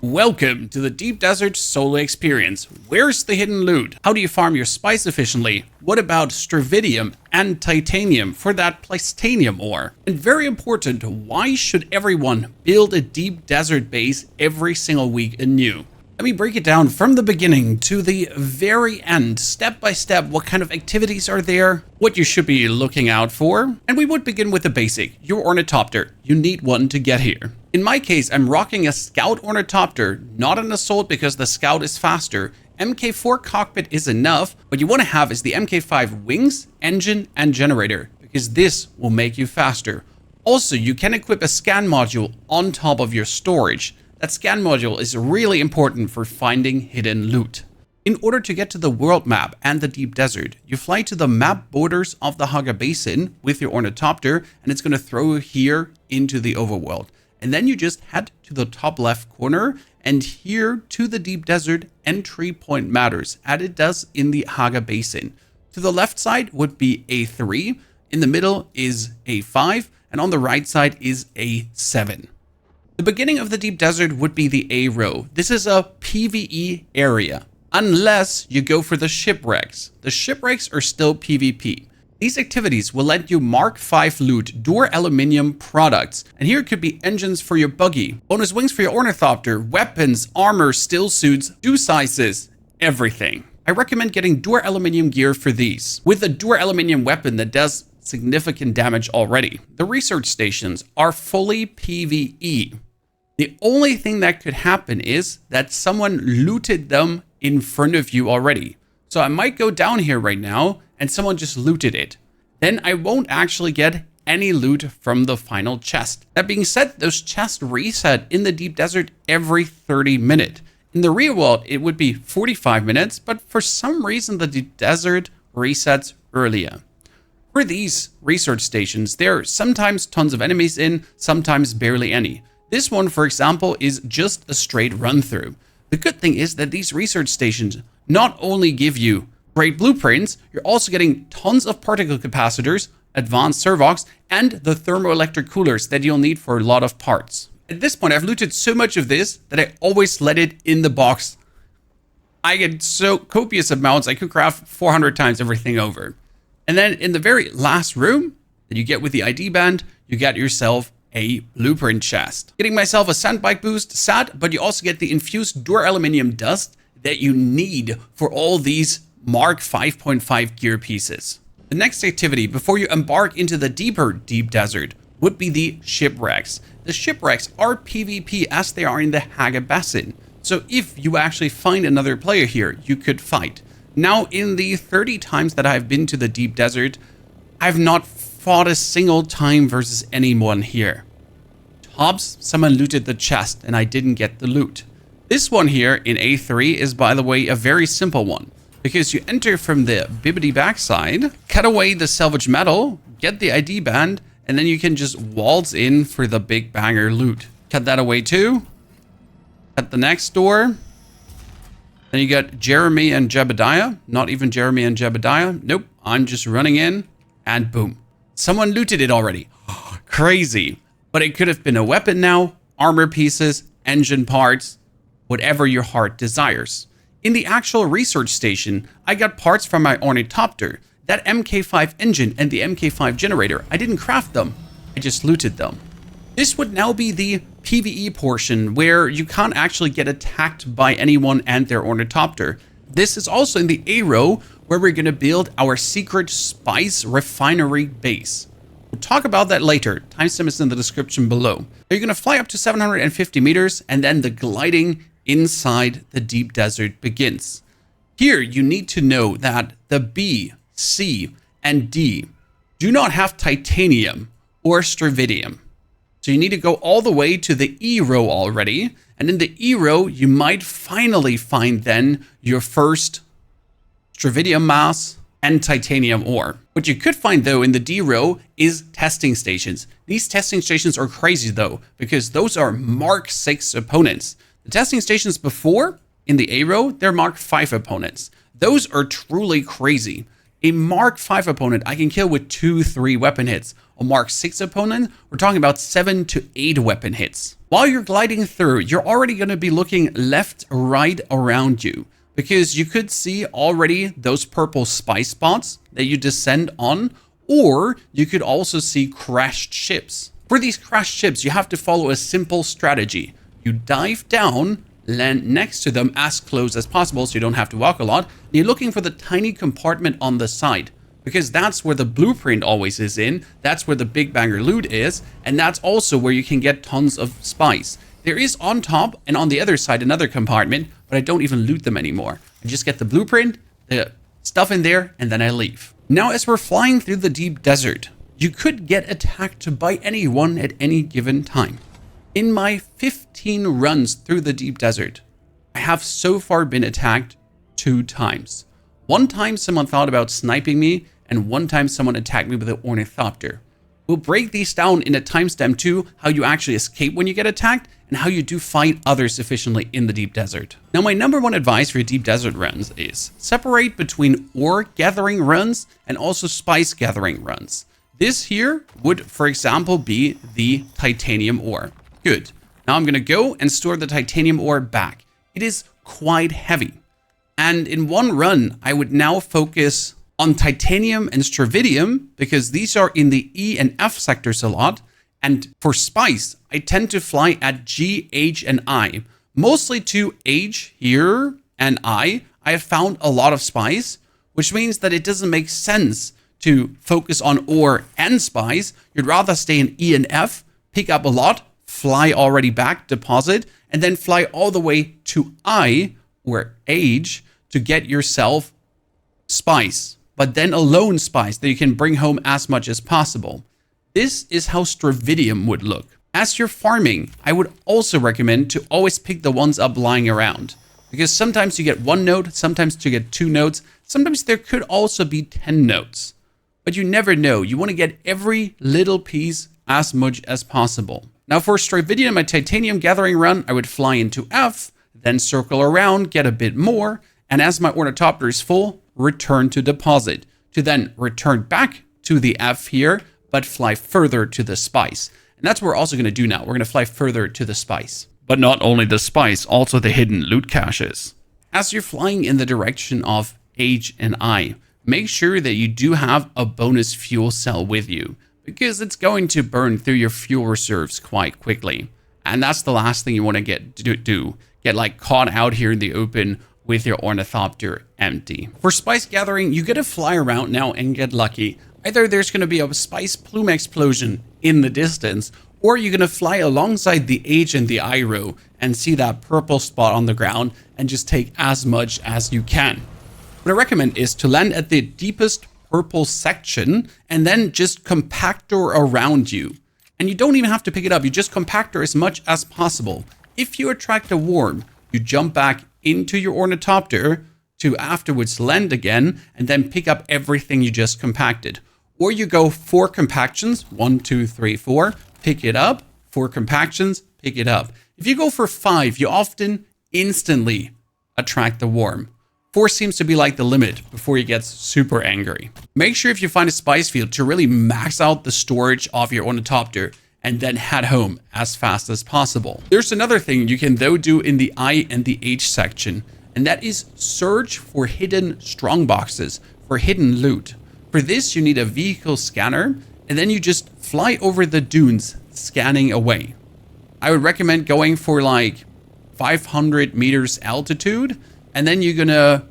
Welcome to the Deep Desert Solo Experience. Where's the hidden loot? How do you farm your spice efficiently? What about Stravidium and Titanium for that Plastanium ore? And very important, why should everyone build a deep desert base every single week anew? Let me break it down from the beginning to the very end, step by step, what kind of activities are there, what you should be looking out for. And we would begin with the basic, your ornithopter. You need one to get here. In my case, I'm rocking a Scout ornithopter, not an Assault because the Scout is faster. MK4 cockpit is enough. What you want to have is the MK5 wings, engine, and generator, because this will make you faster. Also, you can equip a scan module on top of your storage. That scan module is really important for finding hidden loot. In order to get to the world map and the deep desert, you fly to the map borders of the Haga Basin with your ornithopter, and it's going to throw you here into the overworld. And then you just head to the top left corner, and here to the deep desert entry point matters, as it does in the Haga Basin. To the left side would be A3, in the middle is A5, and on the right side is A7. The beginning of the deep desert would be the A row. This is a PvE area, unless you go for the shipwrecks. The shipwrecks are still PvP. These activities will let you Mark 5 loot Dure aluminium products. And here could be engines for your buggy, bonus wings for your ornithopter, weapons, armor, still suits, do sizes, everything. I recommend getting Dure aluminium gear for these, with a Dure aluminium weapon that does significant damage already. The research stations are fully PvE. The only thing that could happen is that someone looted them in front of you already. So I might go down here right now and someone just looted it. Then I won't actually get any loot from the final chest. That being said, those chests reset in the deep desert every 30 minutes. In the real world, it would be 45 minutes, but for some reason, the deep desert resets earlier. For these research stations, there are sometimes tons of enemies in, sometimes barely any. This one, for example, is just a straight run through. The good thing is that these research stations not only give you great blueprints, you're also getting tons of particle capacitors, advanced servox, and the thermoelectric coolers that you'll need for a lot of parts. At this point, I've looted so much of this that I always let it in the box. I get so copious amounts, I could craft 400 times everything over. And then in the very last room that you get with the ID band, you get yourself a blueprint chest. Getting myself a sandbike boost, sad, but you also get the infused Dure aluminium dust that you need for all these Mark 5.5 gear pieces. The next activity before you embark into the deeper deep desert would be the shipwrecks. The shipwrecks are PvP as they are in the Haga Basin. So if you actually find another player here, you could fight. Now, in the 30 times that I've been to the deep desert, I've not fought a single time versus anyone here. Tops, someone looted the chest and I didn't get the loot. This one here in A3 is, by the way, a very simple one, because you enter from the bibbity backside, cut away the salvage metal, get the ID band, and then you can just waltz in for the big banger loot. Cut that away too. Cut the next door. Then you got Jeremy and Jebediah. Not even Jeremy and Jebediah. Nope, I'm just running in and boom. Someone looted it already. Crazy. But it could have been a weapon now, armor pieces, engine parts, whatever your heart desires. In the actual research station, I got parts from my ornithopter, that MK5 engine and the MK5 generator. I didn't craft them, I just looted them. This would now be the PvE portion where you can't actually get attacked by anyone and their ornithopter. This is also in the A row where we're going to build our secret spice refinery base. We'll talk about that later. Timestamp is in the description below. You're going to fly up to 750 meters and then the gliding inside the deep desert begins. Here you need to know that the B, C, and D do not have titanium or stravidium. So you need to go all the way to the E row already. And in the E row, you might finally find then your first stravidium mass and titanium ore. What you could find though in the D row is testing stations. These testing stations are crazy though, because those are Mark 6 opponents. The testing stations before, in the A row, they're Mark 5 opponents. Those are truly crazy. A Mark 5 opponent I can kill with 2-3 weapon hits. A Mark 6 opponent, we're talking about 7 to 8 weapon hits. While you're gliding through, you're already going to be looking left, right around you, because you could see already those purple spice spots that you descend on, or you could also see crashed ships. For these crashed ships, you have to follow a simple strategy. You dive down, land next to them as close as possible so you don't have to walk a lot. And you're looking for the tiny compartment on the side, because that's where the blueprint always is in. That's where the big banger loot is. And that's also where you can get tons of spice. There is on top and on the other side another compartment, but I don't even loot them anymore. I just get the blueprint, the stuff in there, and then I leave. Now, as we're flying through the deep desert, you could get attacked by anyone at any given time. In my 15 runs through the deep desert, I have so far been attacked 2 times. One time someone thought about sniping me, and one time someone attacked me with an ornithopter. We'll break these down in a timestamp too, how you actually escape when you get attacked, and how you do fight others efficiently in the deep desert. Now, my number one advice for deep desert runs is separate between ore gathering runs and also spice gathering runs. This here would, for example, be the titanium ore. Good. Now I'm going to go and store the titanium ore back. It is quite heavy. And in one run, I would now focus on titanium and stravidium, because these are in the E and F sectors a lot. And for spice, I tend to fly at G, H, and I. Mostly to H here and I have found a lot of spice, which means that it doesn't make sense to focus on ore and spice. You'd rather stay in E and F, pick up a lot, fly already back, deposit, and then fly all the way to I, or H, to get yourself spice. But then alone spice that you can bring home as much as possible. This is how Stravidium would look. As you're farming, I would also recommend to always pick the ones up lying around, because sometimes you get 1 node, sometimes you get 2 nodes, sometimes there could also be 10 nodes. But you never know. You want to get every little piece as much as possible. Now, for Stravidium and titanium gathering run, I would fly into F, then circle around, get a bit more, and as my ornithopter is full, return to deposit, to then return back to the F here, but fly further to the spice. And that's what we're also going to do now. We're going to fly further to the spice. But not only the spice, also the hidden loot caches. As you're flying in the direction of H and I, make sure that you do have a bonus fuel cell with you, because it's going to burn through your fuel reserves quite quickly. And that's the last thing you want to get like caught out here in the open with your ornithopter empty. For spice gathering, you get to fly around now and get lucky. Either there's going to be a spice plume explosion in the distance, or you're going to fly alongside the H and the I row and see that purple spot on the ground and just take as much as you can. What I recommend is to land at the deepest purple section and then just compactor around you. And you don't even have to pick it up. You just compactor as much as possible. If you attract a worm, you jump back into your ornithopter to afterwards land again and then pick up everything you just compacted. Or you go 4 compactions, 1, 2, 3, 4, pick it up, 4 compactions, pick it up. If you go for 5, you often instantly attract the worm. 4 seems to be like the limit before he gets super angry. Make sure if you find a spice field to really max out the storage of your ornithopter and then head home as fast as possible. There's another thing you can though do in the I and the H section, and that is search for hidden strongboxes, for hidden loot. For this, you need a vehicle scanner, and then you just fly over the dunes, scanning away. I would recommend going for like 500 meters altitude, and then you're gonna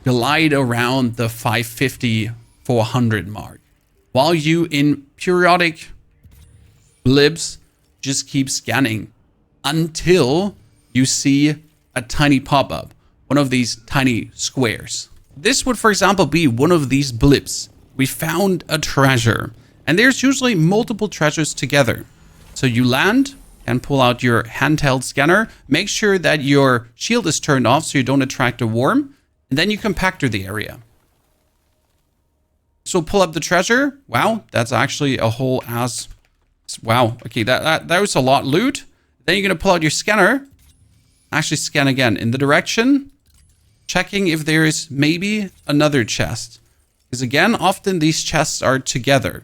glide around the 550, 400 mark. While you in periodic blips just keep scanning until you see a tiny pop-up, one of these tiny squares. This would, for example, be one of these blips. We found a treasure, and there's usually multiple treasures together. So you land and pull out your handheld scanner. Make sure that your shield is turned off so you don't attract a worm, and then you compactor the area. So pull up the treasure. Wow, that's actually a whole ass. Wow, okay, that was a lot loot. Then you're gonna pull out your scanner. Actually scan again in the direction, checking if there is maybe another chest. Because again, often these chests are together.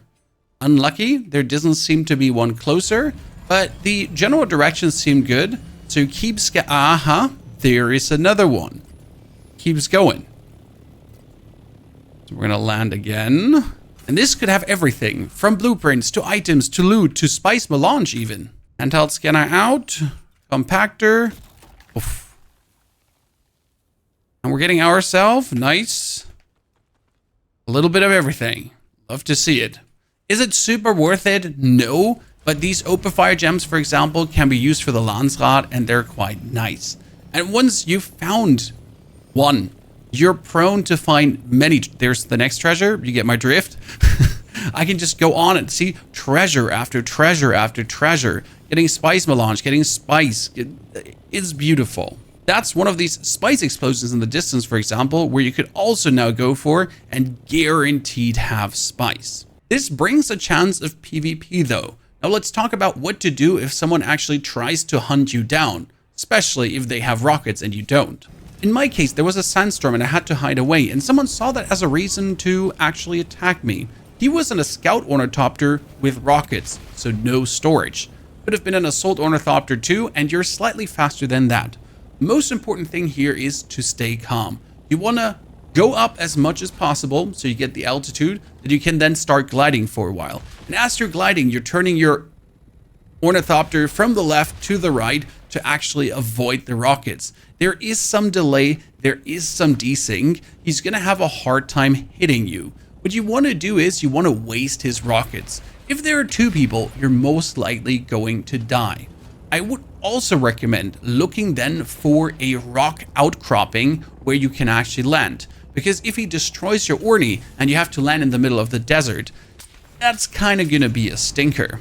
Unlucky, there doesn't seem to be one closer, but the general directions seem good. So keeps there is another one. Keeps going. So we're gonna land again. And this could have everything, from blueprints to items to loot to spice melange even. Handheld scanner out. Compactor. Oof. And we're getting ourselves, nice, a little bit of everything. Love to see it. Is it super worth it? No. But these open fire gems, for example, can be used for the Landsrad, and they're quite nice. And once you've found one, you're prone to find many. There's the next treasure. You get my drift. I can just go on and see treasure after treasure after treasure. Getting spice melange, getting spice. It's beautiful. That's one of these spice explosions in the distance, for example, where you could also now go for and guaranteed have spice. This brings a chance of PvP though. Now let's talk about what to do if someone actually tries to hunt you down, especially if they have rockets and you don't. In my case, there was a sandstorm and I had to hide away, and someone saw that as a reason to actually attack me. He was in a scout ornithopter with rockets, so no storage. Could have been an assault ornithopter too, and you're slightly faster than that. Most important thing here is to stay calm. You want to go up as much as possible so you get the altitude that you can then start gliding for a while. And as you're gliding, you're turning your ornithopter from the left to the right to actually avoid the rockets. There is some delay, there is some desync. He's going to have a hard time hitting you. What you want to do is you want to waste his rockets. If there are two people, you're most likely going to die. I would also recommend looking then for a rock outcropping where you can actually land. Because if he destroys your Orni and you have to land in the middle of the desert, that's kind of going to be a stinker.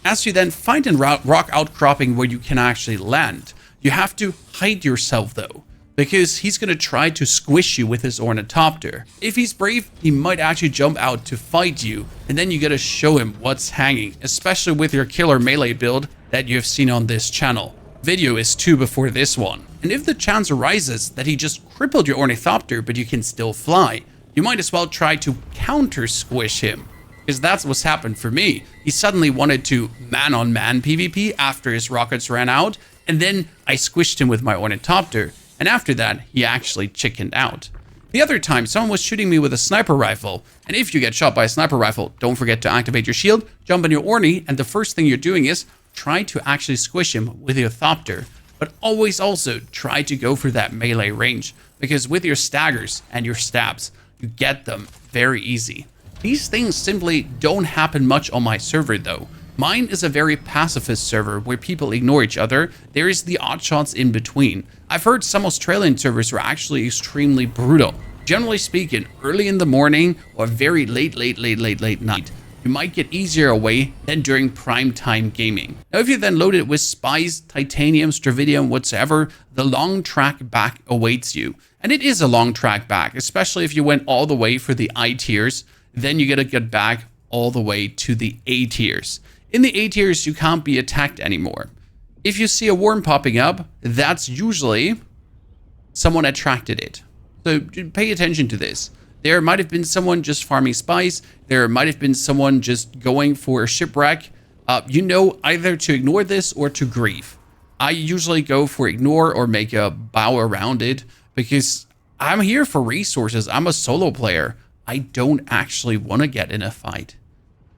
As you then find a rock outcropping where you can actually land, you have to hide yourself though, because he's going to try to squish you with his ornithopter. If he's brave, he might actually jump out to fight you, and then you got to show him what's hanging, especially with your killer melee build that you've seen on this channel. Video is 2 before this one. And if the chance arises that he just crippled your ornithopter but you can still fly, you might as well try to counter squish him. Because that's what's happened for me. He suddenly wanted to man-on-man PvP after his rockets ran out, and then I squished him with my ornithopter, and after that, he actually chickened out. The other time, someone was shooting me with a sniper rifle, and if you get shot by a sniper rifle, don't forget to activate your shield, jump in your Orni, and the first thing you're doing is try to actually squish him with your thopter. But always also try to go for that melee range, because with your staggers and your stabs, you get them very easy. These things simply don't happen much on my server though. Mine is a very pacifist server where people ignore each other. There is the odd shots in between. I've heard some Australian servers are actually extremely brutal. Generally speaking, early in the morning or very late night, you might get easier away than during prime time gaming. Now, if you then load it with spice, titanium, stravidium, whatsoever, the long track back awaits you. And it is a long track back, especially if you went all the way for the I tiers. Then you gotta get back all the way to the A tiers. In the A tiers, you can't be attacked anymore. If you see a worm popping up, that's usually someone attracted it. So pay attention to this. There might have been someone just farming spice. There might have been someone just going for a shipwreck. You know either to ignore this or to grieve. I usually go for ignore or make a bow around it because I'm here for resources. I'm a solo player. I don't actually want to get in a fight.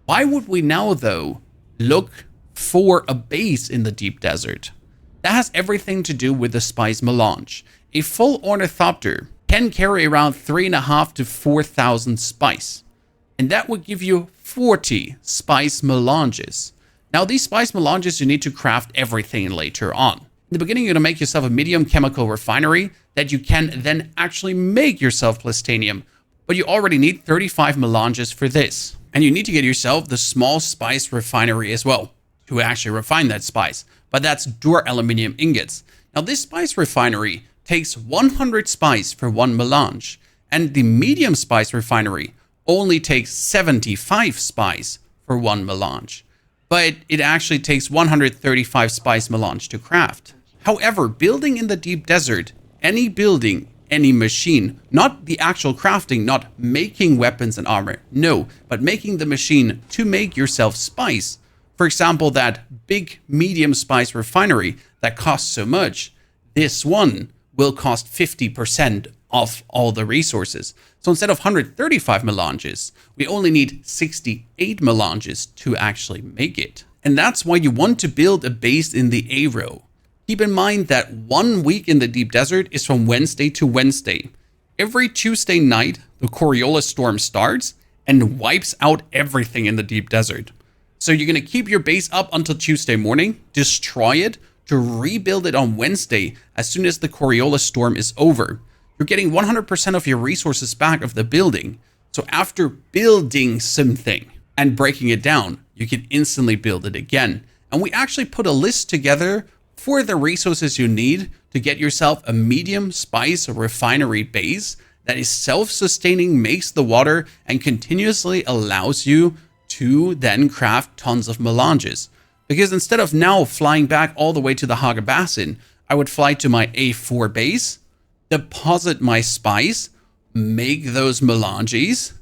Why would we now, though, look for a base in the deep desert? That has everything to do with the spice melange. A full ornithopter can carry around 3,500 to 4,000 spice. And that would give you 40 spice melanges. Now, these spice melanges, you need to craft everything later on. In the beginning, you're going to make yourself a medium chemical refinery that you can then actually make yourself plastanium. But you already need 35 melanges for this. And you need to get yourself the small spice refinery as well to actually refine that spice. But that's duraluminum ingots. Now, this spice refinery takes 100 spice for 1 melange. And the medium spice refinery only takes 75 spice for 1 melange. But it actually takes 135 spice melange to craft. However, building in the deep desert, any building any machine. Not the actual crafting, not making weapons and armor. No, but making the machine to make yourself spice. For example, that big medium spice refinery that costs so much, this one will cost 50% of all the resources. So instead of 135 melanges, we only need 68 melanges to actually make it. And that's why you want to build a base in the A row. Keep in mind that 1 week in the deep desert is from Wednesday to Wednesday. Every Tuesday night, the Coriolis storm starts and wipes out everything in the deep desert. So you're going to keep your base up until Tuesday morning, destroy it, to rebuild it on Wednesday as soon as the Coriolis storm is over. You're getting 100% of your resources back of the building. So after building something and breaking it down, you can instantly build it again. And we actually put a list together for the resources you need to get yourself a medium spice refinery base that is self-sustaining, makes the water, and continuously allows you to then craft tons of melanges. Because instead of now flying back all the way to the Haga Basin, I would fly to my A4 base, deposit my spice, make those melanges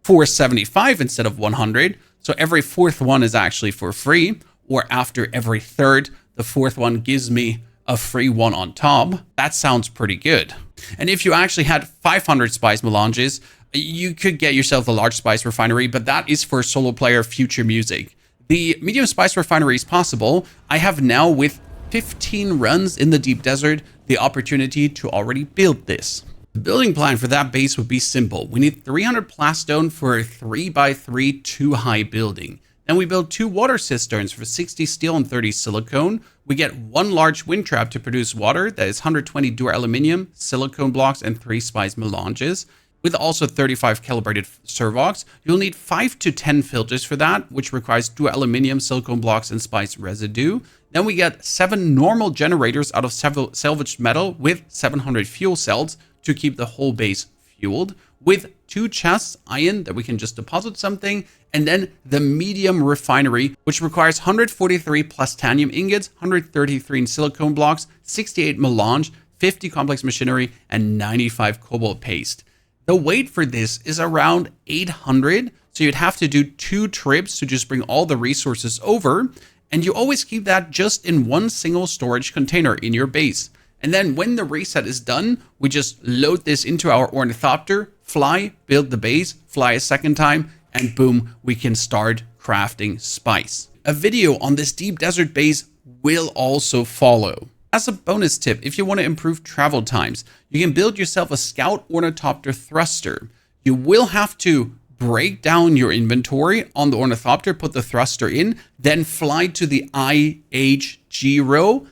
for 75 instead of 100. So every fourth one is actually for free, or after every third, the fourth one gives me a free one on top. That sounds pretty good. And if you actually had 500 spice melanges, you could get yourself a large spice refinery, but that is for solo player future music. The medium spice refinery is possible. I have now, with 15 runs in the deep desert, the opportunity to already build this. The building plan for that base would be simple. We need 300 plastone for a 3x3 2-high building. Then we build 2 water cisterns for 60 steel and 30 silicone. We get 1 large wind trap to produce water that is 120 duraluminum, silicone blocks, and 3 spice melanges. With also 35 calibrated servox, you'll need 5 to 10 filters for that, which requires duraluminum, silicone blocks, and spice residue. Then we get 7 normal generators out of salvaged metal with 700 fuel cells to keep the whole base fueled, with 2 chests iron that we can just deposit something, and then the medium refinery, which requires 143 plastanium ingots, 133 in silicone blocks, 68 melange, 50 complex machinery, and 95 cobalt paste. The weight for this is around 800, so you'd have to do 2 trips to just bring all the resources over, and you always keep that just in one single storage container in your base. And then when the reset is done, we just load this into our ornithopter, fly, build the base, fly a second time, and boom, we can start crafting spice. A video on this deep desert base will also follow. As a bonus tip, if you want to improve travel times, you can build yourself a scout ornithopter thruster. You will have to break down your inventory on the ornithopter, put the thruster in, then fly to the IHG row,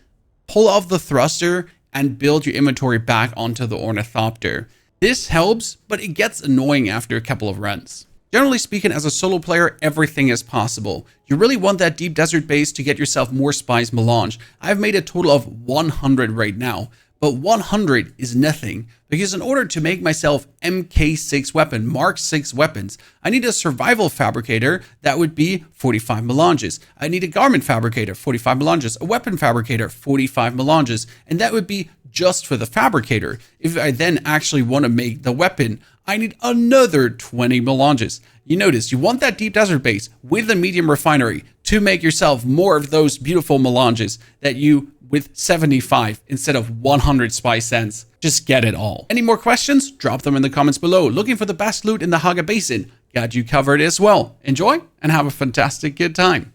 pull off the thruster, and build your inventory back onto the ornithopter. This helps, but it gets annoying after a couple of runs. Generally speaking, as a solo player, everything is possible. You really want that deep desert base to get yourself more spice melange. I've made a total of 100 right now, but 100 is nothing, because in order to make myself MK6 weapon, Mark 6 weapons, I need a survival fabricator that would be 45 melanges. I need a garment fabricator, 45 melanges, a weapon fabricator, 45 melanges, and that would be just for the fabricator. If I then actually want to make the weapon, I need another 20 melanges. You notice, you want that deep desert base with a medium refinery to make yourself more of those beautiful melanges that you, with 75 instead of 100 spice cents, just get it all. Any more questions? Drop them in the comments below. Looking for the best loot in the Haga Basin? Got you covered as well. Enjoy and have a fantastic good time.